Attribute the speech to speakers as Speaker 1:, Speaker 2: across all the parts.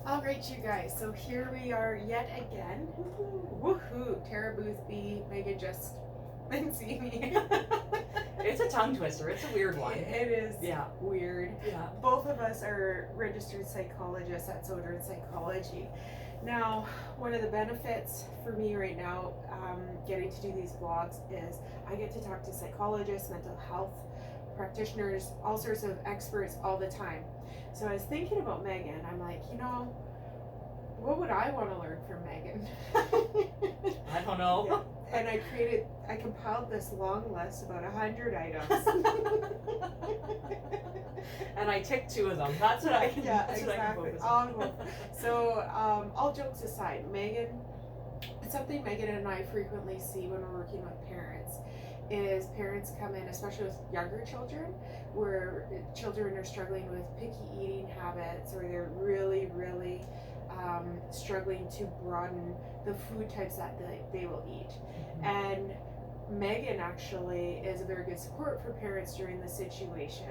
Speaker 1: All right, you guys. So here we are yet again. Woohoo! Tara Boothby, Megan just didn't see me.
Speaker 2: It's a tongue twister. It's a weird one.
Speaker 1: It is
Speaker 2: Yeah.
Speaker 1: weird.
Speaker 2: Yeah.
Speaker 1: Both of us are registered psychologists at Sojourn Psychology. Now, one of the benefits for me right now, getting to do these vlogs, is I get to talk to psychologists, mental health practitioners, all sorts of experts all the time. So I was thinking about Megan. I'm like, what would I want to learn from Megan?
Speaker 2: I don't know.
Speaker 1: And I compiled this long list, about 100 items.
Speaker 2: And I ticked 2 of them. That's what I can.
Speaker 1: Yeah,
Speaker 2: that's
Speaker 1: exactly.
Speaker 2: What I can focus on.
Speaker 1: So, all jokes aside, Megan, it's something Megan and I frequently see when we're working with parents. Is parents come in, especially with younger children, where children are struggling with picky eating habits, or they're really, really struggling to broaden the food types that they will eat. Mm-hmm. And Megan actually is a very good support for parents during the situation,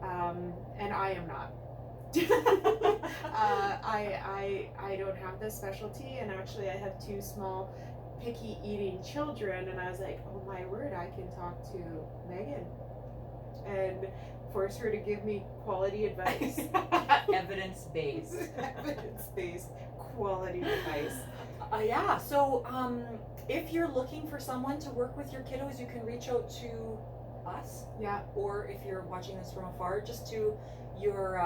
Speaker 1: and I am not. I don't have this specialty, and actually I have 2 small picky eating children, and I was like, oh my word, I can talk to Megan and force her to give me quality advice.
Speaker 2: Evidence-based.
Speaker 1: Evidence-based quality advice.
Speaker 2: Yeah, so if you're looking for someone to work with your kiddos, you can reach out to us.
Speaker 1: Yeah.
Speaker 2: Or if you're watching this from afar, just to your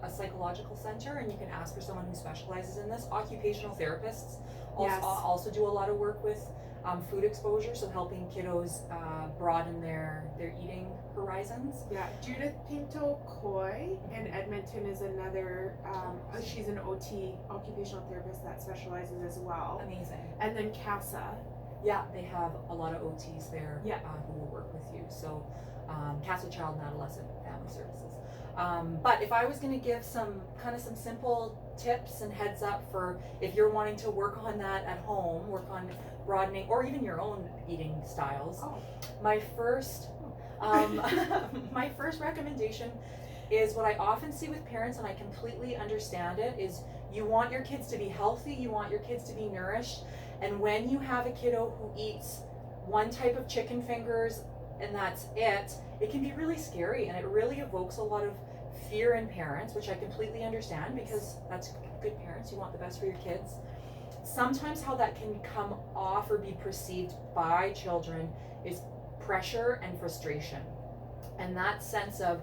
Speaker 2: a psychological center, and you can ask for someone who specializes in this. Occupational therapists also do a lot of work with food exposure, so helping kiddos broaden their eating horizons.
Speaker 1: Yeah, Judith Pinto Coy in Edmonton is another, she's an OT, occupational therapist, that specializes as well.
Speaker 2: Amazing.
Speaker 1: And then CASA.
Speaker 2: Yeah, they have a lot of OTs there.
Speaker 1: Yeah.
Speaker 2: Who will work with you. So CASA Child and Adolescent Family Services. But if I was going to give some simple tips and heads up for if you're wanting to work on that at home, work on broadening, or even your own eating styles, my first my first recommendation is what I often see with parents, and I completely understand it, is you want your kids to be healthy, you want your kids to be nourished, and when you have a kiddo who eats one type of chicken fingers and that's it can be really scary, and it really evokes a lot of fear in parents, which I completely understand, because that's good parents, you want the best for your kids. Sometimes how that can come off or be perceived by children is pressure and frustration, and that sense of,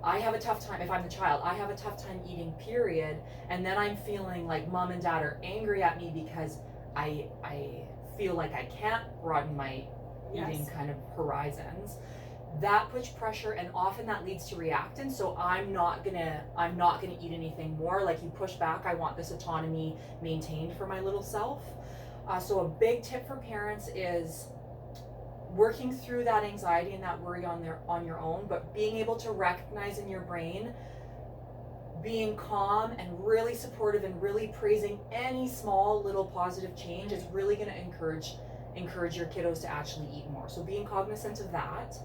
Speaker 2: I have a tough time, if I'm the child, I have a tough time eating, period, and then I'm feeling like mom and dad are angry at me because I feel like I can't broaden my eating kind of horizons. That puts pressure, and often that leads to reactance. So I'm not gonna eat anything more. Like, you push back, I want this autonomy maintained for my little self. So a big tip for parents is working through that anxiety and that worry on your own, but being able to recognize in your brain, being calm and really supportive and really praising any small little positive change is really going to encourage your kiddos to actually eat more. So being cognizant of that.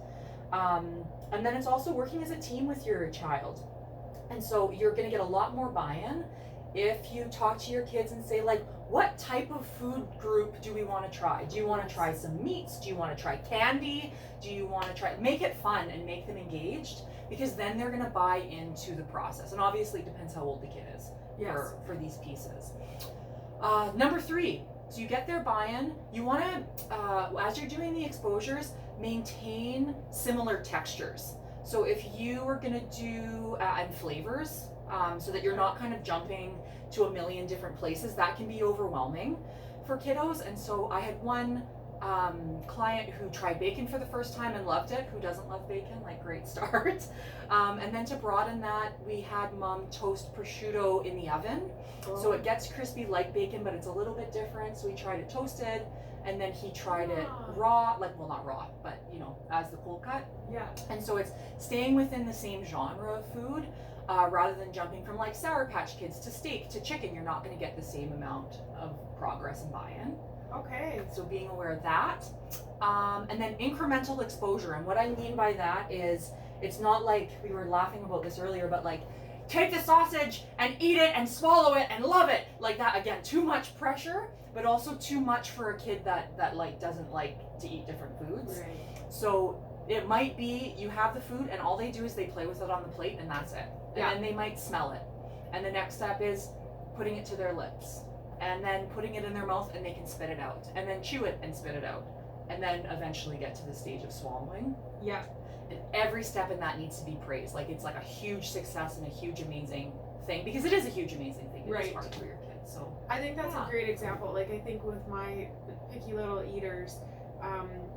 Speaker 2: And then it's also working as a team with your child. And so you're going to get a lot more buy-in if you talk to your kids and say, like, what type of food group do we want to try? Do you want to try some meats? Do you want to try candy? Do you want to try, make it fun and make them engaged, because then they're going to buy into the process. And obviously it depends how old the kid is for these pieces. Number 3, so you get their buy-in. You want to, as you're doing the exposures, maintain similar textures. So if you are going to do and flavors, so that you're not kind of jumping to a million different places, that can be overwhelming for kiddos. And so I had one client who tried bacon for the first time and loved it. Who doesn't love bacon? Like, great start. And then to broaden that, we had mom toast prosciutto in the oven. So it gets crispy like bacon, but it's a little bit different. So we tried it toasted, and then he tried it raw, not raw, but as the cold cut.
Speaker 1: Yeah.
Speaker 2: And so it's staying within the same genre of food, rather than jumping from like Sour Patch Kids to steak to chicken. You're not going to get the same amount of progress and buy-in.
Speaker 1: Okay.
Speaker 2: So being aware of that. And then incremental exposure. And what I mean by that is, it's not like, we were laughing about this earlier, but like take the sausage and eat it and swallow it and love it. Like that, again, too much pressure, but also too much for a kid that like doesn't like to eat different foods.
Speaker 1: Right.
Speaker 2: So it might be you have the food and all they do is they play with it on the plate and that's it. And
Speaker 1: Yeah.
Speaker 2: then they might smell it. And the next step is putting it to their lips. And then putting it in their mouth and they can spit it out. And then chew it and spit it out. And then eventually get to the stage of swallowing.
Speaker 1: Yeah.
Speaker 2: And every step in that needs to be praised. Like it's like a huge success and a huge amazing thing, because it is a huge amazing thing. It is
Speaker 1: Right.
Speaker 2: hard for your kids. So
Speaker 1: I think that's
Speaker 2: Yeah.
Speaker 1: a great example. Like I think with my picky little eaters,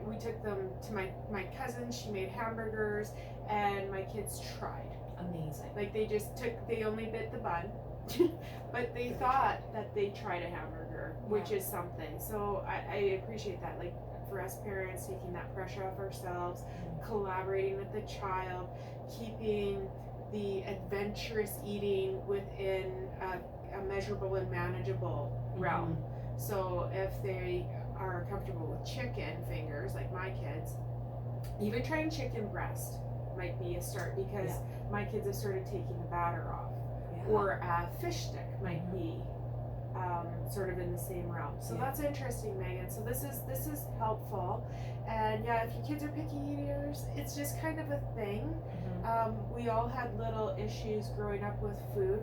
Speaker 1: we took them to my cousin. She made hamburgers, and my kids tried.
Speaker 2: amazing.
Speaker 1: Like they only bit the bun, but they
Speaker 2: But they
Speaker 1: thought that they tried a hamburger, which is something. So I appreciate that. Like for us parents, taking that pressure off ourselves, collaborating with the child, keeping the adventurous eating within a measurable and manageable realm. So if they are comfortable with chicken fingers, like my kids, even trying chicken breast might be a start, because my kids have started taking the batter off.
Speaker 2: Yeah.
Speaker 1: Or a fish stick might be sort of in the same realm. So
Speaker 2: Yeah.
Speaker 1: that's interesting, Megan. So this is helpful. And yeah, if your kids are picky eaters, it's just kind of a thing. We all had little issues growing up with food,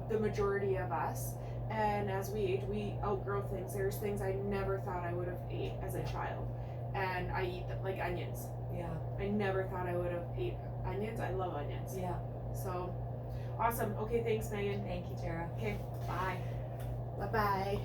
Speaker 1: the majority of us. And as we age, we outgrow things. There's things I never thought I would have ate as a child, and I eat them, like onions.
Speaker 2: Yeah.
Speaker 1: I never thought I would have ate onions. I love onions.
Speaker 2: Yeah.
Speaker 1: So, awesome. Okay, thanks, Megan.
Speaker 2: Thank you, Tara.
Speaker 1: Okay,
Speaker 2: Bye.
Speaker 1: bye-bye.